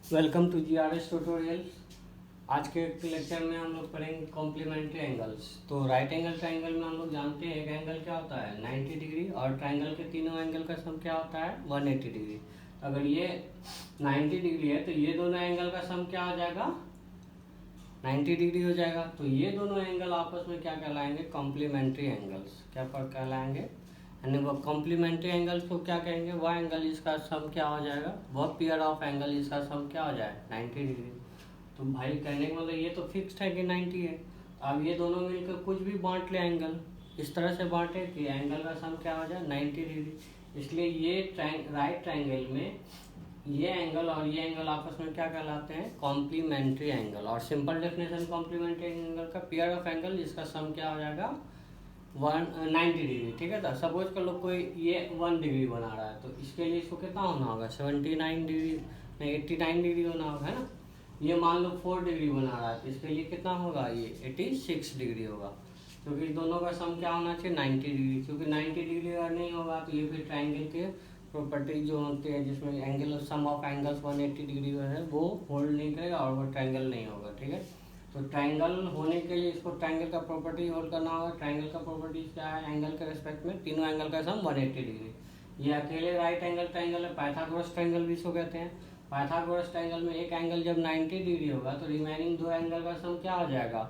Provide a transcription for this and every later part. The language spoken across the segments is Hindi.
Welcome to GRS tutorial. आज के लेक्चर में हम लोग पढ़ेंगे कॉम्प्लीमेंट्री एंगल्स। तो राइट एंगल ट्राइंगल में हम लोग जानते हैं एक एंगल क्या होता है 90 डिग्री, और ट्राइंगल के तीनों एंगल का सम क्या होता है 180 डिग्री। अगर ये 90 डिग्री है तो ये दोनों एंगल का सम क्या हो जाएगा 90 डिग्री हो जाएगा। तो ये दोनों एंगल आपस में क्या कहलाएंगे कॉम्प्लीमेंट्री एंगल्स। क्या पर कहलाएंगे यानी वो कॉम्प्लीमेंट्री एंगल्स को क्या कहेंगे, वह एंगल इसका सम क्या हो जाएगा, वह पेयर ऑफ एंगल इसका सम क्या हो जाए 90 डिग्री। तो भाई कहने का मतलब ये तो फिक्स्ड है कि 90 है। अब ये दोनों मिलकर कुछ भी बांट ले एंगल, इस तरह से बांटे कि एंगल का सम क्या हो जाए 90 डिग्री। इसलिए ये राइट ट्राइंगल में ये एंगल और ये एंगल आपस में क्या कहलाते हैं कॉम्प्लीमेंट्री एंगल। और सिंपल डेफिनेशन कॉम्प्लीमेंट्री एंगल का पेयर ऑफ एंगल जिसका सम क्या हो जाएगा 90 डिग्री। ठीक है, तो सपोज कर लो कोई ये 1 डिग्री बना रहा है तो इसके लिए इसको कितना होना होगा 79 डिग्री नहीं 89 डिग्री होना होगा, है ना। ये मान लो 4 डिग्री बना रहा है तो इसके लिए कितना होगा ये 86 डिग्री होगा, क्योंकि दोनों का सम क्या होना चाहिए 90 डिग्री। क्योंकि 90 डिग्री अगर नहीं होगा तो ये फिर ट्राइंगल के प्रॉपर्टीज जो होते हैं जिसमें angle sum of angles 180 degree है वो होल्ड नहीं करेगा और वो ट्राइंगल नहीं होगा। ठीक है, तो ट्राइंगल होने के लिए इसको ट्राइंगल का प्रॉपर्टी होल्ड करना होगा। ट्राइंगल का प्रॉपर्टीज क्या है एंगल के रेस्पेक्ट में तीनों एंगल का सम 180 डिग्री। ये अकेले राइट एंगल ट्राइंगल है, पाइथागोरस ट्राइंगल भी इसको कहते हैं। पाइथागोरस ट्राइंगल में एक एंगल जब 90 डिग्री होगा तो रिमेनिंग दो एंगल का सम क्या हो जाएगा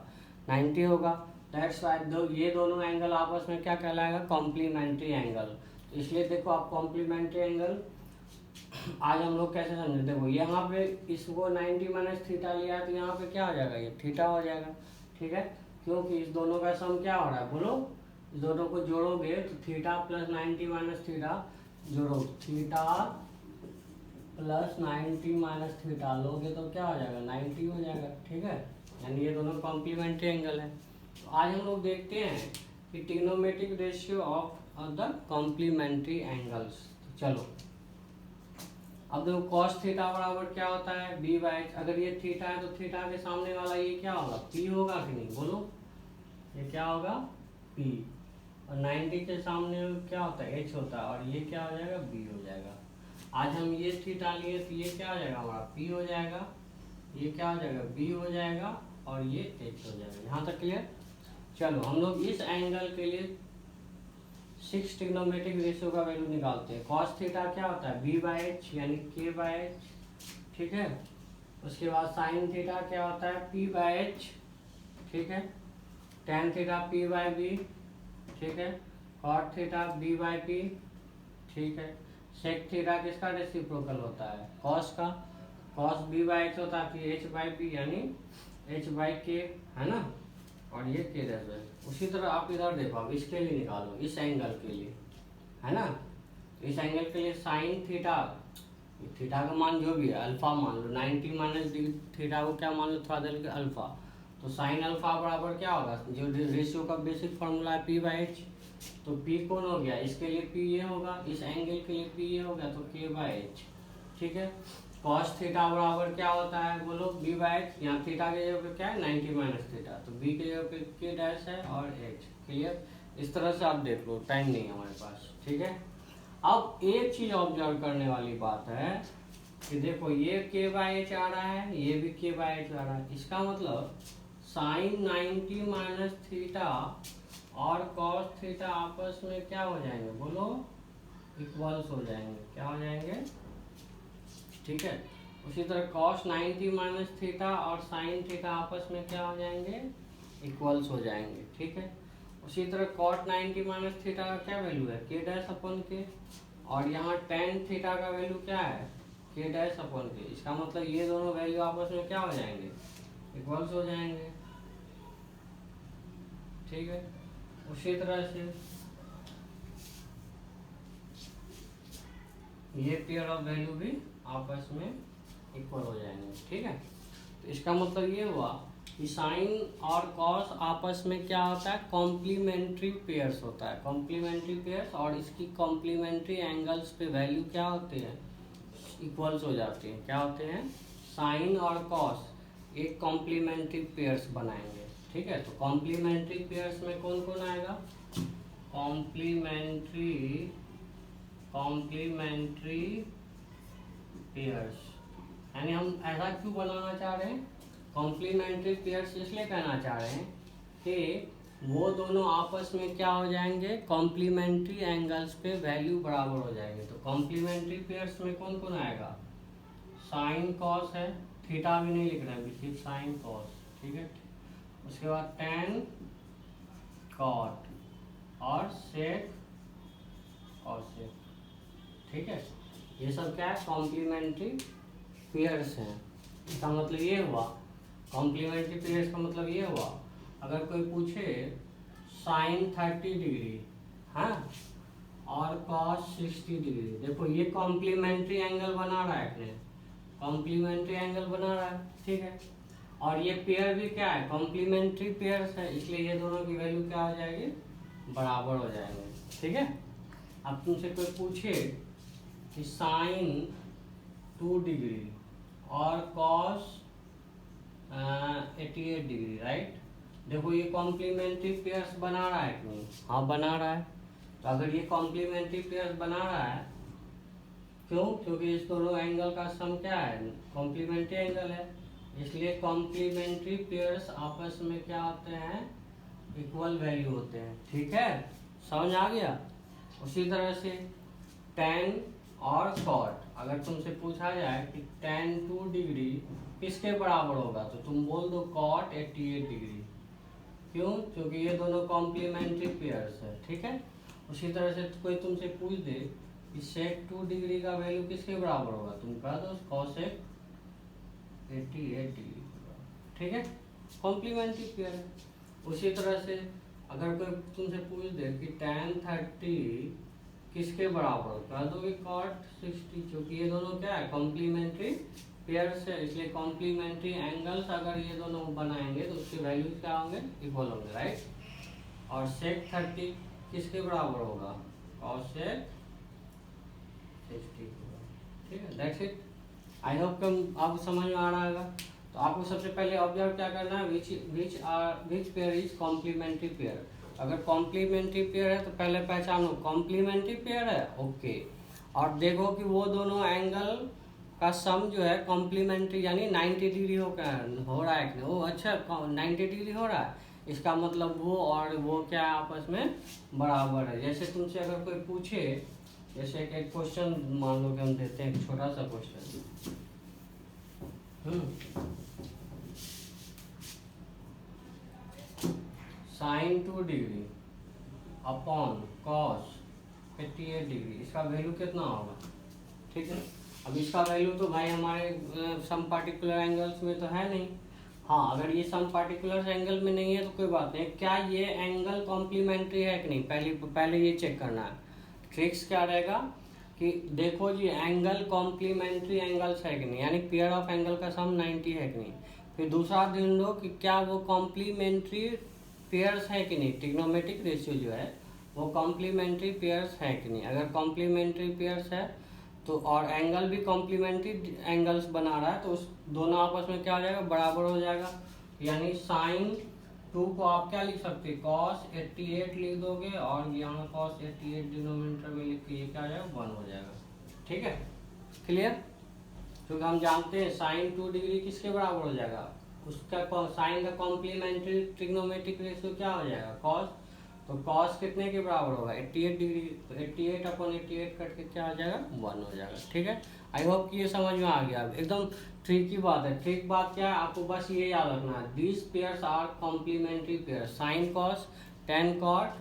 90 होगा। दैट्स वाई ये दोनों एंगल आपस में क्या कहलाएगा कॉम्प्लीमेंट्री एंगल। इसलिए देखो आप कॉम्प्लीमेंट्री एंगल आज हम लोग कैसे समझे, देखो यहाँ पे इसको 90 माइनस थीटा लिया तो यहाँ पे क्या हो जाएगा ये थीटा हो जाएगा। ठीक है, क्योंकि इस दोनों का सम क्या हो रहा है बोलो, इस दोनों को जोड़ोगे तो थीटा प्लस 90 माइनस थीटा जोड़ो, थीटा प्लस 90 माइनस थीटा लोगे तो क्या हो जाएगा 90 हो जाएगा। ठीक है, यानी ये दोनों कॉम्प्लीमेंट्री एंगल है। तो आज हम लोग देखते हैं कि trigonometric ratio of the complementary angles. चलो अब देखो cos थीटा बराबर क्या होता है b बाई एच। अगर ये थीटा है तो थीटा के सामने वाला ये क्या होगा p होगा कि नहीं बोलो, ये क्या होगा p। और 90 के सामने क्या होता है h होता है, और ये क्या हो जाएगा b हो जाएगा। आज हम ये थीटा लिए तो ये क्या हो जाएगा हमारा p हो जाएगा, ये क्या हो जाएगा b हो जाएगा, और ये h हो जाएगा। यहाँ तक क्लियर। चलो हम लोग इस एंगल के लिए 6 ट्रिग्नोमेट्रिक रेशियो का वैल्यू निकालते हैं। cos थीटा क्या होता है b बाई एच यानी k बाई एच। ठीक है, उसके बाद साइन थीटा क्या होता है p बाई एच। ठीक है, tan theta p by B. ठीक है, cot theta b by P. ठीक है, sec थीटा किसका रेसिप्रोकल होता है cos का, cos b बाई एच होता है h बाई b यानी h बाई k, है ना। और ये के रेजल्ट उसी तरह आप इधर देखो, अब इसके लिए निकालो इस एंगल के लिए, है ना। इस एंगल के लिए साइन थीटा, थीटा का मान जो भी है अल्फा मान लो 90 माइनस थीटा को क्या मान लो थोड़ा देर के अल्फा। तो साइन अल्फा बराबर क्या होगा, जो रेशियो का बेसिक फॉर्मूला है पी बाई एच। तो पी कौन हो गया, इसके लिए पी ये होगा, इस एंगल के लिए पी ये हो गया, तो के बाई एच। ठीक है, cos थीटा बराबर क्या होता है बोलो b बाई एच। यहाँ थीटा के जगह पे क्या है 90 माइनस थीटा, तो b के जगह पे k डैश है और h। क्लियर, इस तरह से आप देख लो, टाइम नहीं है हमारे पास। ठीक है, अब एक चीज ऑब्जर्व करने वाली बात है कि देखो ये k बाई एच आ रहा है, ये भी k बाई एच आ रहा है। इसका मतलब साइन 90 माइनस थीटा और cos थीटा आपस में क्या हो जाएंगे बोलो इक्वल्स हो जाएंगे। क्या हो जाएंगे, ठीक है। उसी तरह cos 90 माइनस थीटा और साइन थीटा आपस में क्या हो जाएंगे इक्वल्स हो जाएंगे। ठीक है, उसी तरह cot 90 माइनस थीटा का क्या वैल्यू है k डैश अपन के, और यहाँ tan थीटा का वैल्यू क्या है k डैश अपन के। इसका मतलब ये दोनों वैल्यू आपस में क्या हो जाएंगे इक्वल्स हो जाएंगे। ठीक है, उसी तरह से ये पेयर ऑफ वैल्यू भी आपस में इक्वल हो जाएंगे। ठीक है, तो इसका मतलब ये हुआ कि साइन और कॉस आपस में क्या होता है कॉम्प्लीमेंट्री पेयर्स होता है, कॉम्प्लीमेंट्री पेयर्स, और इसकी कॉम्प्लीमेंट्री एंगल्स पे वैल्यू क्या होते हैं इक्वल्स हो जाते हैं। क्या होते हैं, साइन और कॉस एक कॉम्प्लीमेंट्री पेयर्स बनाएंगे। ठीक है, तो कॉम्प्लीमेंट्री पेयर्स में कौन कौन आएगा, कॉम्प्लीमेंट्री पेयर्स यानी हम ऐसा क्यों बनाना चाह रहे हैं, कॉम्प्लीमेंट्री पेयर्स इसलिए कहना चाह रहे हैं कि वो दोनों आपस में क्या हो जाएंगे, कॉम्प्लीमेंट्री एंगल्स पे वैल्यू बराबर हो जाएंगे। तो कॉम्प्लीमेंट्री पेयर्स में कौन कौन आएगा, साइन कॉस है, थीटा भी नहीं लिख रहे हैं, सिर्फ साइन कॉस, ठीक है। उसके बाद टेन कॉट और सेक कॉसेक, ठीक है। ये सब क्या है, कॉम्प्लीमेंट्री पेयर्स हैं। इसका मतलब ये हुआ, कॉम्प्लीमेंट्री पेयर्स का मतलब ये हुआ, अगर कोई पूछे साइन 30 डिग्री हाँ और कॉस 60 डिग्री, देखो ये कॉम्प्लीमेंट्री एंगल बना रहा है, अपने कॉम्प्लीमेंट्री एंगल बना रहा है, ठीक है। और ये पेयर भी क्या है, कॉम्प्लीमेंट्री पेयर्स है, इसलिए ये दोनों की वैल्यू क्या हो जाएगी, बराबर हो जाएंगे, ठीक है। अब तुमसे कोई पूछे कि साइन 2 डिग्री और कॉस 88 डिग्री, राइट। देखो ये कॉम्प्लीमेंट्री पेयर्स बना रहा है कि नहीं, हाँ बना रहा है। तो अगर ये कॉम्प्लीमेंट्री पेयर्स बना रहा है, क्यों, क्योंकि इस दोनों एंगल का सम क्या है, कॉम्प्लीमेंट्री एंगल है, इसलिए कॉम्प्लीमेंट्री पेयर्स आपस में क्या होते हैं, इक्वल वैल्यू होते हैं, ठीक है, समझ आ गया। उसी तरह से tan और cot, अगर तुमसे पूछा जाए कि tan 2 डिग्री किसके बराबर होगा, तो तुम बोल दो cot 88 डिग्री, क्यों, क्योंकि ये दोनों कॉम्प्लीमेंट्री पेयर्स है, ठीक है। उसी तरह से कोई तुमसे पूछ दे कि sec 2 डिग्री का वैल्यू किसके बराबर होगा, तुम कह दो cosec 88 डिग्री, ठीक है, कॉम्प्लीमेंट्री पेयर है। उसी तरह से अगर कोई तुमसे पूछ दे कि tan 30 किसके बराबर हो, कह दो कि cot 60, क्योंकि ये दोनों क्या है, कॉम्प्लीमेंट्री पेयर्स है, इसलिए कॉम्प्लीमेंट्री एंगल्स अगर ये दोनों बनाएंगे तो उसके वैल्यू क्या होंगे, इक्वल होंगे, राइट। और sec 30 किसके बराबर होगा, cosec 60, ठीक है, दैट्स इट। आई होप कि आपको समझ में आ रहा होगा। तो आपको सबसे पहले ऑब्जर्व क्या करना है, which pair is complementary pair. अगर कॉम्प्लीमेंट्री पेयर है तो पहले पहचानो कॉम्प्लीमेंट्री पेयर है, ओके। और देखो कि वो दोनों एंगल का सम जो है कॉम्प्लीमेंट्री, यानी 90 डिग्री हो रहा है कि नहीं, वो अच्छा 90 डिग्री हो रहा है, इसका मतलब वो और वो क्या आपस में बराबर है। जैसे तुमसे अगर कोई पूछे, जैसे एक क्वेश्चन मान लो कि हम देते हैं, एक छोटा सा question, sine 2 degree upon cos 88 degree, इसका वैल्यू कितना होगा, ठीक है। अब इसका वैल्यू तो भाई हमारे सम पार्टिकुलर एंगल्स में तो है नहीं, हाँ अगर ये सम पार्टिकुलर एंगल में नहीं है तो कोई बात नहीं, क्या ये एंगल कॉम्प्लीमेंट्री है कि नहीं, पहले ये चेक करना है। ट्रिक्स क्या रहेगा कि देखो जी एंगल कॉम्प्लीमेंट्री एंगल्स है कि नहीं, यानी पेयर ऑफ एंगल का सम 90 है कि नहीं। फिर दूसरा ढूंढ लो कि क्या वो कॉम्प्लीमेंट्री पेयर्स है कि नहीं, ट्रिग्नोमेट्रिक रेशियो जो है वो कॉम्प्लीमेंट्री पेयर्स है कि नहीं। अगर कॉम्प्लीमेंट्री पेयर्स है तो और एंगल भी कॉम्प्लीमेंट्री एंगल्स बना रहा है तो उस दोनों आपस में क्या हो जाएगा, बराबर हो जाएगा। यानी साइन 2 को आप क्या लिख सकते हैं, cos 88 लिख दोगे और यहाँ cos 88 डिनोमिनेटर में लिख के ये क्या हो जाएगा, 1 हो जाएगा, ठीक है, क्लियर। क्योंकि हम जानते हैं साइन 2 डिग्री किसके बराबर हो जाएगा, उसका साइन का कॉम्प्लीमेंट्री ट्रिग्नोमेट्रिक रेशियो क्या हो जाएगा, cos, तो cos कितने के बराबर होगा, 88 डिग्री, तो 88 अपॉन 88 कट के क्या हो जाएगा, 1 हो जाएगा, ठीक है। आई होप कि ये समझ में आ गया। एकदम ट्रिकी बात है, ट्रिक बात क्या है, आपको बस ये याद रखना है, these pairs are complementary pair, sine cos, tan cot,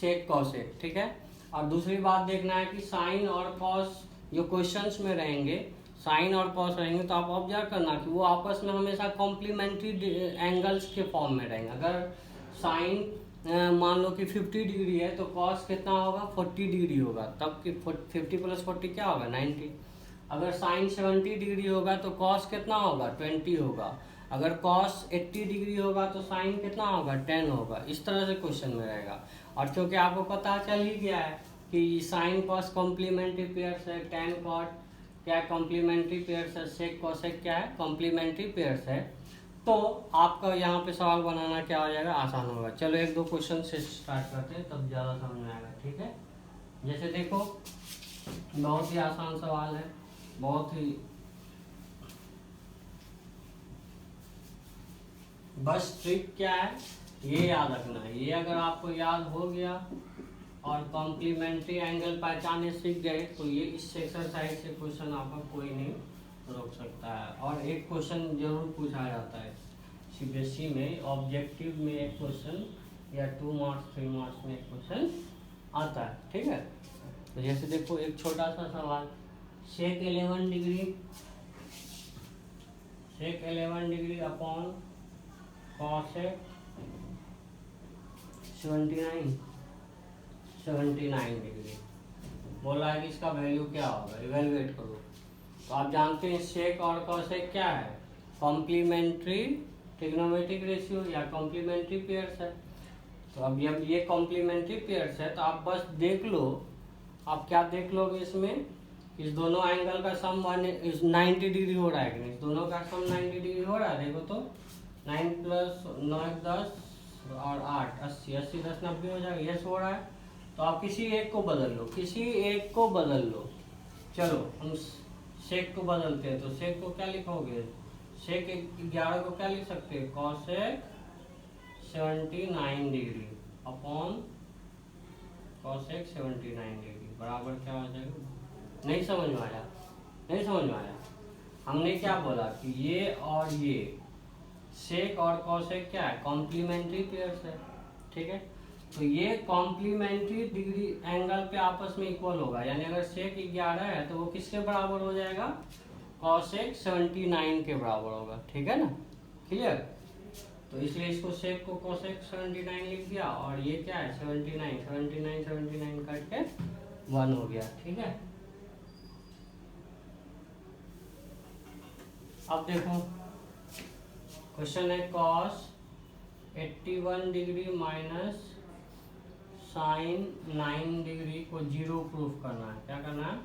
sec cosec, ठीक है। और दूसरी बात देखना है कि साइन और कॉस जो क्वेश्चंस में रहेंगे, साइन और कॉस रहेंगे तो आप ऑब्जर्व करना कि वो आपस में हमेशा कॉम्प्लीमेंट्री एंगल्स के फॉर्म में रहेंगे। अगर साइन मान लो कि 50 डिग्री है तो कॉस कितना होगा, 40 डिग्री होगा, तब कि 50 + 40 क्या होगा, 90। अगर साइन 70 डिग्री होगा तो कॉस कितना होगा, 20 होगा। अगर कॉस 80 डिग्री होगा तो साइन कितना होगा, 10 होगा। इस तरह से क्वेश्चन में रहेगा। और क्योंकि आपको पता चल ही गया है कि साइन कॉस कॉम्प्लीमेंट्री पेयर्स है, टेन कॉट क्या कॉम्प्लीमेंट्री पेयर्स है, सेक कॉसेक क्या है, कॉम्प्लीमेंट्री पेयर्स है, तो आपका यहाँ पे सवाल बनाना क्या हो जाएगा, आसान होगा। चलो 1-2 क्वेश्चन से स्टार्ट करते हैं, तब ज़्यादा समझ में आएगा, ठीक है। जैसे देखो बहुत ही आसान सवाल है, बहुत ही बस ट्रिक क्या है, ये याद रखना है। ये अगर आपको याद हो गया और कॉम्प्लीमेंट्री एंगल पहचाने सीख गए तो ये इस एक्सरसाइज से क्वेश्चन आपका कोई नहीं रोक सकता है। और एक क्वेश्चन जरूर पूछा जाता है सीबीएसई में, ऑब्जेक्टिव में एक क्वेश्चन या 2 मार्क्स 3 मार्क्स में एक क्वेश्चन आता है, ठीक है। तो जैसे देखो एक छोटा सा सवाल, सेक 11 डिग्री अपॉन कॉसेक 79 डिग्री, बोला है कि इसका वैल्यू क्या होगा, इवेलुएट करो। तो आप जानते हैं सेक और कॉसेक क्या है, कॉम्प्लीमेंट्री ट्रिग्नोमेट्रिक रेशियो या कॉम्प्लीमेंट्री पेयर्स है। तो अब जब ये कॉम्प्लीमेंट्री पेयर्स है तो आप बस देख लो, आप क्या देख लोगे इसमें, इस दोनों एंगल का सम 90 डिग्री हो रहा है कि नहीं, इस दोनों का सम 90 डिग्री हो रहा है। देखो तो 9 + 9 = 10 और 8 80, 80 10 90 हो जाएगा, यस हो रहा है। तो आप किसी एक को बदल लो, किसी एक को बदल लो। चलो हम सेक को बदलते हैं, तो सेक को क्या लिखोगे, सेक 11 को क्या लिख सकते हैं, cosec 79 degree upon cosec 79 degree बराबर क्या हो जाएगा। नहीं समझ में आया, नहीं समझ में आया। हमने क्या बोला कि ये और ये सेक और कॉसेक क्या है, कॉम्प्लीमेंट्री पेयर्स है, ठीक है। तो ये कॉम्प्लीमेंट्री डिग्री एंगल पे आपस में इक्वल होगा, यानी अगर सेक 11 है तो वो किसके बराबर हो जाएगा, कॉसेक 79 के बराबर होगा, ठीक है ना, क्लियर। तो इसलिए इसको सेक को कॉसेक 79 लिख दिया, और ये क्या है 79 कट के 1 हो गया, ठीक है। अब देखो क्वेश्चन है, cos 81 degree minus sine 9 degree को 0 प्रूफ करना है। क्या करना है,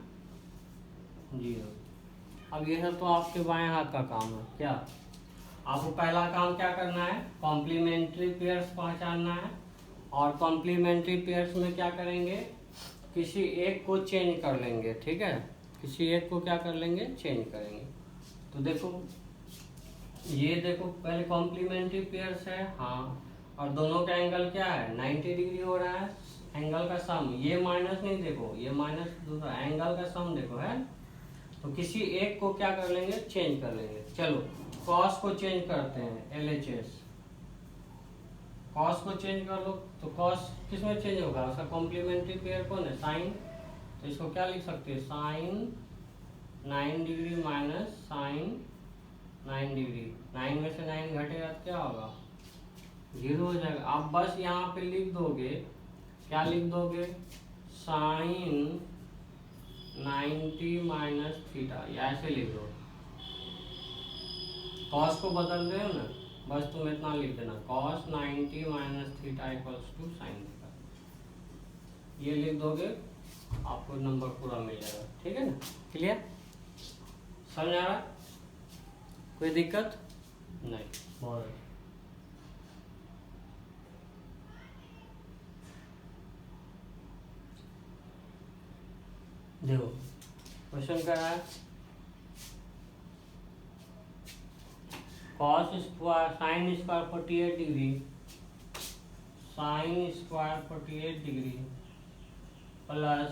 0। अब ये सब तो आपके बाएं हाथ का काम है। क्या आपको पहला काम क्या करना है, कॉम्प्लीमेंट्री पेयर्स पहचानना है। और कॉम्प्लीमेंट्री पेयर्स में क्या करेंगे, किसी एक को चेंज कर लेंगे, ठीक है, किसी एक को क्या कर लेंगे, चेंज करेंगे। तो देखो ये देखो पहले कॉम्प्लीमेंट्री पेयर्स है, हाँ, और दोनों का एंगल क्या है 90 डिग्री हो रहा है। एंगल का सम, ये माइनस नहीं, देखो ये माइनस दूसरा एंगल का सम देखो है। तो किसी एक को क्या कर लेंगे, चेंज कर लेंगे। चलो कॉस को चेंज करते हैं, LHS, कॉस को चेंज कर लो। तो कॉस किस में चेंज होगा, उसका कॉम्प्लीमेंट्री पेयर कौन है, साइन। तो इसको क्या लिख सकते हैं, sine 9 degree minus sine 9 degree, 9 में से 9 घटेगा तो क्या होगा, 0 हो जाएगा। आप बस यहाँ पे लिख दोगे, क्या लिख दोगे, साइन 90 माइनस थीटा, या ऐसे लिख दो। कॉस को बदल रहे हो ना, बस तुम इतना लिख देना, cos 90 minus theta equals to sine theta, ये लिख दोगे आपको नंबर पूरा मिल जाएगा, ठीक है ना, क्लियर, समझ आ रहा, कोई दिक्कत नहीं, बहुत अच्छा। देखो क्वेश्चन क्या है, cos square sine square 48 degree, sine square 48 degree plus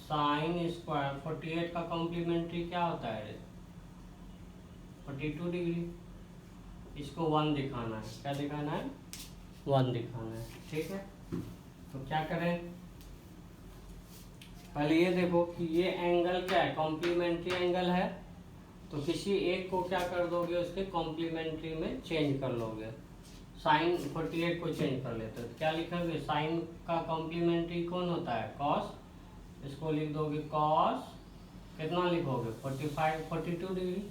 sine square 48 का कॉम्प्लीमेंट्री क्या होता है 42 डिग्री, इसको 1 दिखाना है। क्या दिखाना है, 1 दिखाना है, ठीक है। तो क्या करें, पहले ये देखो कि ये एंगल क्या है, कॉम्प्लीमेंट्री एंगल है। तो किसी एक को क्या कर दोगे, उसके कॉम्प्लीमेंट्री में चेंज कर लोगे। साइन 48 को चेंज कर लेते हो तो क्या लिखोगे, साइन का कॉम्प्लीमेंट्री कौन होता है, कॉस। इसको लिख दोगे कॉस, कितना लिखोगे 42 degree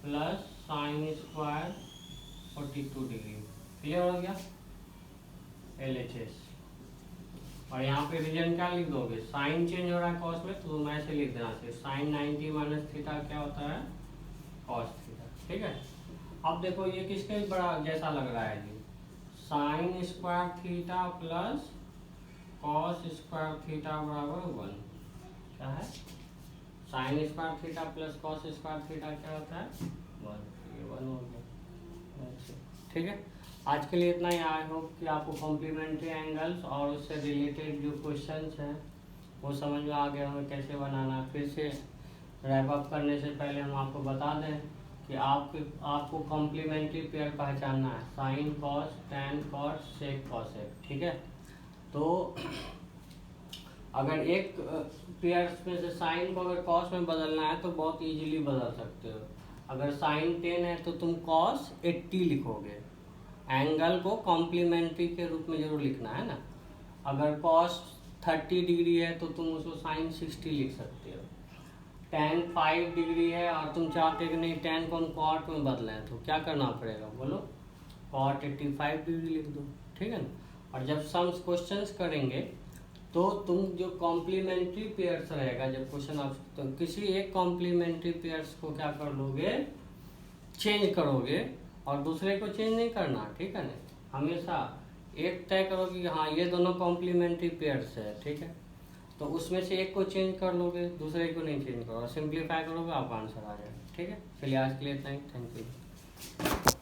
plus sine square 42 degree, clear हो गया, LHS। और यहाँ पे रीजन क्या लिख दोगे, साइन चेंज हो रहा है कॉस में, तो तुम ऐसे लिख देना चाहिए, साइन 90 माइनस थीटा क्या होता है, कॉस थीटा, ठीक है। अब देखो ये किसके बड़ा जैसा लग रहा है जी, sine square theta plus cos square theta बराबर 1, क्या है, sine square theta plus cos square theta क्या होता है 1, ये 1 हो गया। ठीक है, आज के लिए इतना ही। आई होप कि आपको कॉम्प्लीमेंट्री एंगल्स और उससे रिलेटेड जो क्वेश्चंस हैं वो समझ में आ गए होंगे कैसे बनाना है। फिर से रैप अप करने से पहले हम आपको बता दें कि आपको कॉम्प्लीमेंट्री पेयर पहचानना है, sine cos, tan cos, sec cosec. ठीक है, तो अगर एक पेयर्स में से साइन को अगर कॉस में बदलना है तो बहुत इजीली बदल सकते हो। अगर साइन 10 है तो तुम कॉस 80 लिखोगे। एंगल को कॉम्प्लीमेंट्री के रूप में जरूर लिखना है ना। अगर कॉस 30 डिग्री है तो तुम उसको साइन 60 लिख सकते हो। tan 5 डिग्री है और तुम चाहते कि नहीं tan को हम कॉट में बदलें, तो क्या करना पड़ेगा बोलो, कॉट 85 डिग्री लिख दो। ठीक है ना। और जब सम्स क्वेश्चंस करेंगे तो तुम जो कॉम्प्लीमेंट्री पेयर्स रहेगा, जब क्वेश्चन आप तो किसी एक कॉम्प्लीमेंट्री पेयर्स को क्या कर लोगे, चेंज करोगे और दूसरे को चेंज नहीं करना। ठीक है ना, हमेशा एक तय करोगे कि हाँ ये दोनों कॉम्प्लीमेंट्री पेयर्स है। ठीक है, तो उसमें से एक को चेंज कर लोगे, दूसरे को नहीं चेंज करोगे, सिंप्लीफाई करोगे, आपका आंसर आ जाएगा। ठीक है, चलिए आज के लिए इतना ही, थैंक यू।